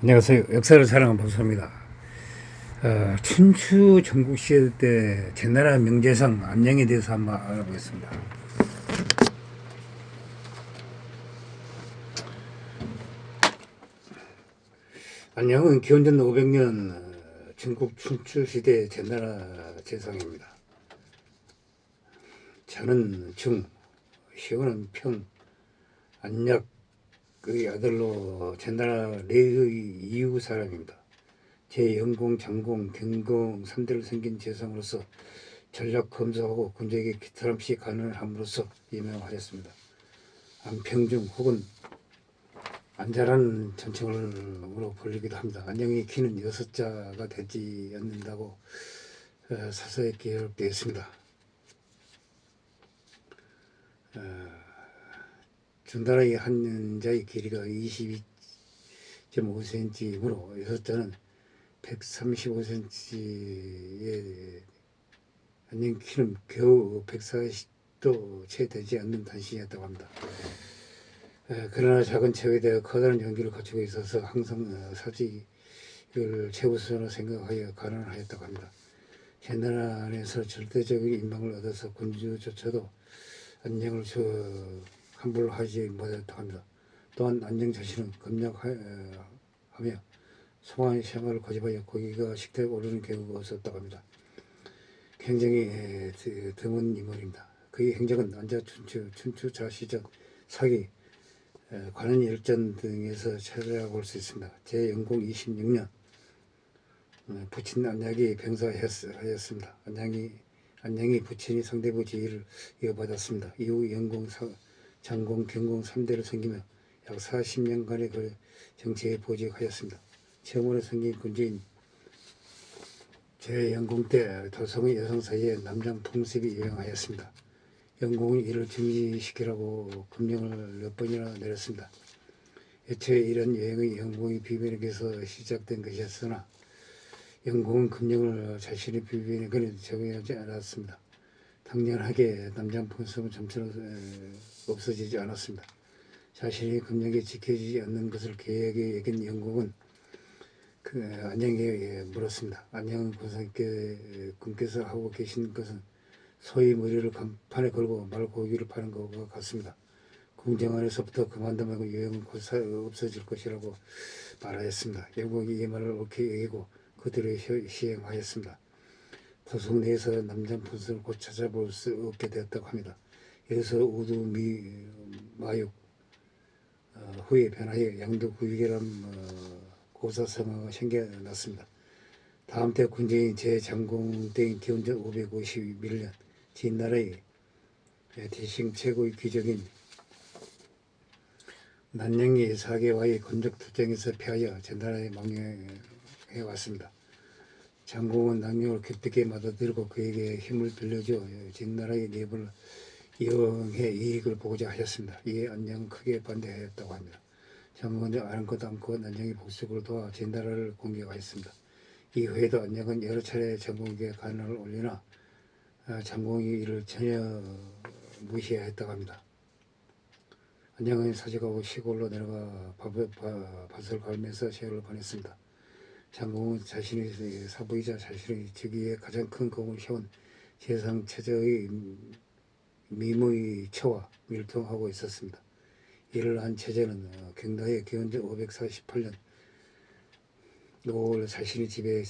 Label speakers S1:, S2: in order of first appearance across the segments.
S1: 안녕하세요. 역사를 사랑하는 박사입니다. 춘추 전국시대 때 제나라 명제상 안녕에 대해서 한번 알아보겠습니다. 안녕은 기원전 500년 전국 춘추시대 제나라 제상입니다. 자는 중, 시호는 평, 안약의 아들로 제나라 레의 이후 사람입니다. 제 영공, 장공, 경공 3대를 섬긴 재상으로서 전략 검소하고 군대에게 기타람시 가능함으로써 유명하였습니다. 안평중 혹은 안자라는 전칭으로 불리기도 합니다. 안녕의 키는 6자가 되지 않는다고 사서에 기록되어 있습니다. 준다라의 한 자의 길이가 22.5cm이므로 6자는 135cm의 안녕 키는 겨우 140도 채 되지 않는 단신이었다고 합니다. 그러나 작은 체에 대해 커다란 연기를 갖추고 있어서 항상 사직을 최우선으로 생각하여 가난하였다고 합니다. 제나라 안에서 절대적인 인방을 얻어서 군주조차도 안녕을 함부로하지 못했다고 합니다. 또한 안녕 자신은 검역하며 송환 생활을 고집하여 고기가 식탁에 오르는 경우가 없었다고 합니다. 굉장히 드문 인물입니다. 그의 행적은 안자 춘추 자시전 사기 관원 열전 등에서 찾아볼 수 있습니다. 제 영공 26년 부친 안약이 병사하였습니다. 안양이 부친이 상대부 지위를 이어받았습니다. 이후 영공, 장공, 경공 3대를 섬기며 약 40년간의 그 정치에 보직하였습니다. 처음으로 섬긴 군주인 제 영공 때 도성의 여성 사이에 남장 풍습이 유행하였습니다. 영공은 이를 중지시키라고 금령을 몇 번이나 내렸습니다. 애초에 이런 여행의 영공의 비변에게서 시작된 것이었으나 영공은 금령을 자신의 비변에 적용하지 않았습니다. 당연하게 남장 풍습은 점차로 없어지지 않았습니다. 자신이 금령에 지켜지지 않는 것을 계에게 여긴 영공은 안녕에게 물었습니다. 안녕은 군께서 하고 계신 것은 소위 머리를 간판에 걸고 말고기를 파는 것과 같습니다. 궁정 안에서부터 그만두면 여행은 곧 없어질 것이라고 말하였습니다. 영공이 이 말을 옳게 여기고 그대로 시행하였습니다. 도성 내에서 남장 분수를 곧 찾아볼 수 없게 되었다고 합니다. 여기서 우두 마육 후에 변하여 양두 구유계란 고사성어가 생겨났습니다. 다음 때 군주인 제장공 때인 기원전 551년 진나라의 대신 최고의 귀족인 난영이 사계와의 건적투쟁에서 패하여 제나라에 망명해왔습니다. 장공은 난영을 기쁘게 받아들이고 그에게 힘을 빌려줘 진나라의 내부를 이용해 이익을 보고자 하였습니다. 이에 안녕은 크게 반대하였다고 합니다. 장공은 아랑곳 않고 난영의 복수를 도와 진나라를 공격하였습니다. 이후에도 안녕은 여러 차례 장공에게 간언을 올리나 장공이 이를 전혀 무시했다고 합니다. 안녕은 사직하고 시골로 내려가 밭을 갈면서 세월을 보냈습니다. 장공은 자신의 사부이자 자신의 즉위에 가장 큰 공을 세운 재상 체제의 미모의 처와 밀통하고 있었습니다. 이를 한 체제는 경다의 기원전 548년 5월 자신의 집에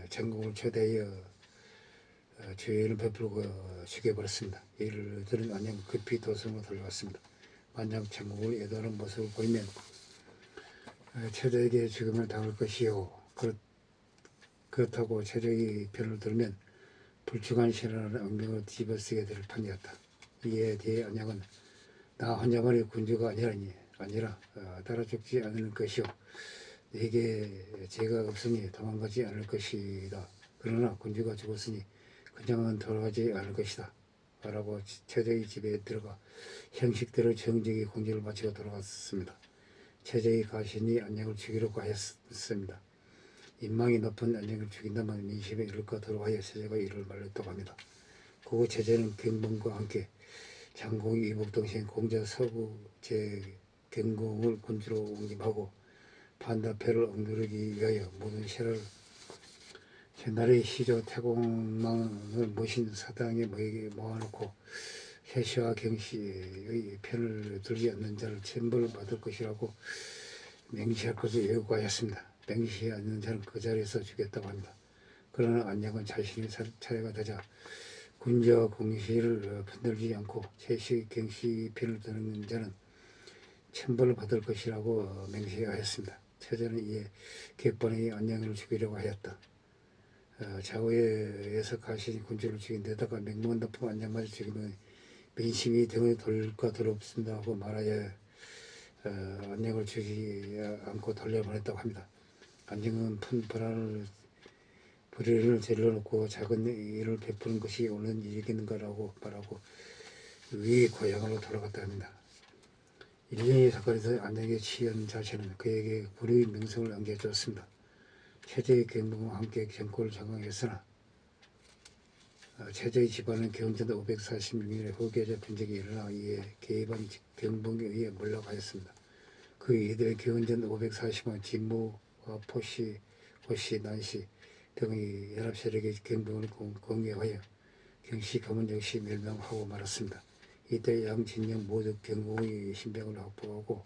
S1: 장공을 초대하여 죄를 베풀고 죽여버렸습니다. 이를 들은 안녕 급히 도성으로 돌아갔습니다. 만약 장공을 애도하는 모습을 보이면 체제에게 죽음을 당할 것이요. 그렇다고 체제의 편을 들면 불충한 신하라는 악명을 뒤집어쓰게 될 판이었다. 이에 대해 안양은 나 혼자만의 군주가 아니라 따라 죽지 않을 것이요. 내게 죄가 없으니 도망가지 않을 것이다. 그러나 군주가 죽었으니 그냥은 돌아가지 않을 것이다. 라고 체제의 집에 들어가 형식대로 정직히 공지를 마치고 돌아갔습니다. 체제의 가신이 안녕을 죽이려고 하였습니다. 인망이 높은 안녕을 죽인다면 민심에 이를까 도로하여 체제가 이를 말렸다고 합니다. 그 체제는 경봉과 함께 장공이 이북동생 공자 서구 제 경공을 군주로 옹립하고 반대패를 억누르기 위하여 모든 세를 제나라의 시조 태공망을 모신 사당에 모아놓고 해시와 경시의 편을 들지 않는 자를 천벌을 받을 것이라고 맹시할 것을 예고하였습니다. 맹시하지 않는 자는 그 자리에서 죽였다고 합니다. 그러나 안녕은 자신의 차례가 되자 군자와 공시를 편들지 않고 해시 경시 편을 드는 자는 천벌을 받을 것이라고 맹세하였습니다. 처자는 이에 객번에 안녕을 죽이려고 하였다. 좌우에서 가시니 군주를 죽인 데다가 맹모한 덮은 안녕마저 죽이면 민심이 등을 돌까 더럽습니다 하고 말하여 안녕을 죽이지 않고 돌려보냈다고 합니다. 안녕은 푼 불의를 저질러놓고 작은 일을 베푸는 것이 옳은 일이겠는가라고 말하고 위 고향으로 돌아갔다 합니다. 1년의 사건에서 안녕에게 취한 자체는 그에게 불의의 명성을 안겨주었습니다. 최저의 경봉과 함께 정권을 장악했으나 최저의 집안은 경전 546년에 후계자 분쟁이 일어나 이에 개입한 경봉에 의해 몰락하였습니다. 그 이들의 경전 545년 진무와 포시, 난시 등의 연합세력의 경봉을 공개하여 경시 가문 역시 멸망하고 말았습니다. 이때 양진영 모두 경공의 신병을 확보하고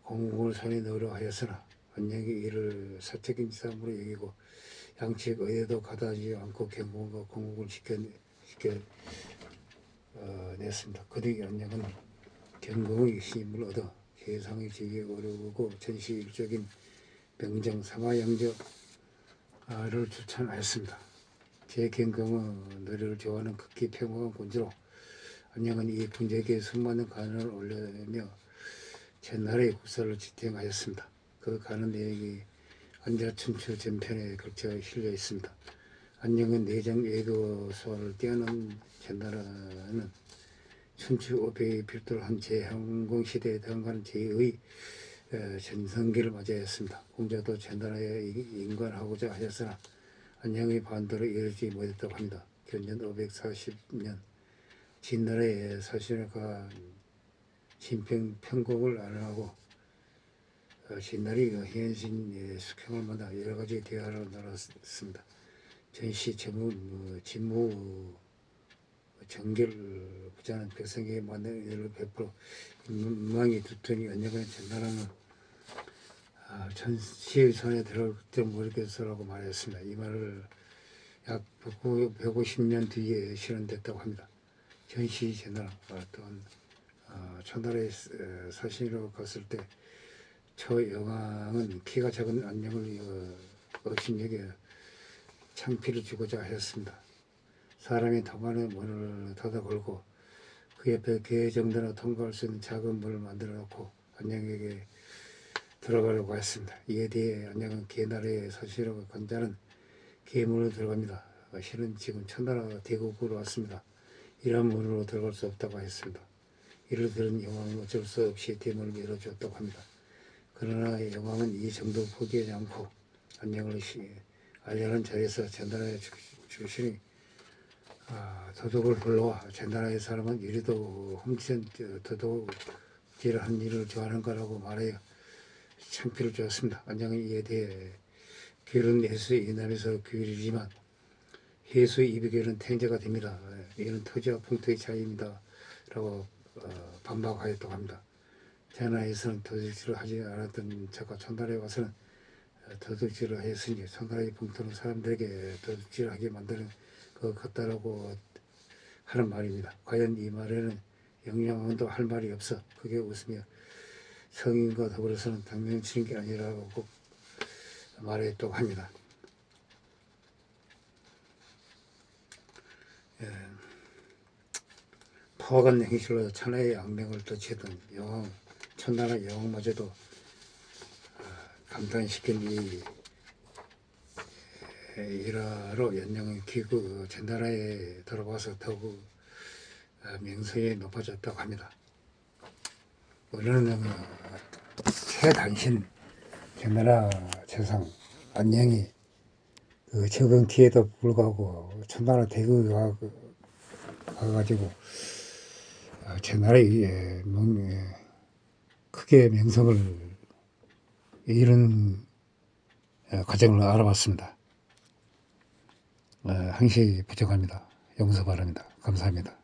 S1: 공공을 손에 넣으려 하였으나 안녕이 이를 사적인 싸움으로 여기고 양측 의에도 가다지 않고 경공과 공공을 지켜냈습니다. 그뒤 안녕은 경공의 힘을 얻어 세상의 지위에 오르고 전시일적인 명정 삼화양저를 추천하였습니다. 제경공은 노래를 좋아하는 극히 평화한 군주로 안녕은 이 군주에게 수많은 간을 올려내며 전나라의 국사를 지탱하였습니다. 그 간은 내용이 안자춘추 전편에 걸쳐 실려 있습니다. 안녕은 내정 외교소를 뛰어난 전나라는 춘추 500의 필도를 한 제항공시대에 해당하는 제2의 전성기를 맞이하였습니다. 공자도 전나라에 인관하고자 하였으나 안녕의 반도로 이르지 못했다고 합니다. 견전 540년 진나라의 사신과 진평평곡을 안하고 진나라의 현신 숙형을 만나 여러가지 대화를 나눴습니다. 전시 진무 정결 부자는 백성에게 만난 일을 베풀어 민망이 두터니 안녕은 전나라는 전시의 손에 들어올 때 모르겠어라고 말했습니다. 이 말을 약 150년 뒤에 실현됐다고 합니다. 전시 전나라 또한 초나라의 사신으로 갔을 때 초영왕은 키가 작은 안녕을 어신에게 창피를 주고자 하였습니다. 사람이 더 많은 문을 닫아 걸고 그 옆에 개 정도나 통과할 수 있는 작은 문을 만들어 놓고 안녕에게 들어가려고 했습니다. 이에 대해 안녕은 개나라의 사신으로 간 자는 개문으로 들어갑니다. 실은 지금 천나라 대국으로 왔습니다. 이런 문으로 들어갈 수 없다고 했습니다. 이를 들은 영왕은 어쩔 수 없이 대문을 열어주었다고 합니다. 그러나 영왕은 이 정도 포기하지 않고 안녕을 알려는 자리에서 전나라의 출신이 도둑을 불러와 전나라의 사람은 이리도 훔친 도둑질한 일을 좋아하는 거라고 말하여 창피를 주었습니다. 안녕은 이에 대해 귀는 해수의 이남에서 귀이지만 해수의 이백에는 탱자가 됩니다. 이는 토지와 풍토의 차이입니다. 라고 반박하였다고 합니다. 전하에서는 도둑질을 하지 않았던 자가 천나라에 와서는 도둑질을 했으니 천나라의 풍토는 사람들에게 도둑질을 하게 만드는 것 같다라고 하는 말입니다. 과연 이 말에는 영양왕도 할 말이 없어 크게 웃으며 성인과 더불어서는 당면치는 게 아니라고 말했다고 합니다. 포악한 행실로 천하의 악명을 떨치던 영왕, 천나라 영왕마저도 감탄시킨 이 일화로 연령은 기구 전나라에 들어와서 더욱 명성이 높아졌다고 합니다. 오늘은 최단신 전나라 재상 안녕이 그 적은 기에도 불구하고 천나라 대국에 가가지고 전나라의 크게 명성을 이런 과정을 알아봤습니다. 항시 부족합니다. 용서 바랍니다. 감사합니다.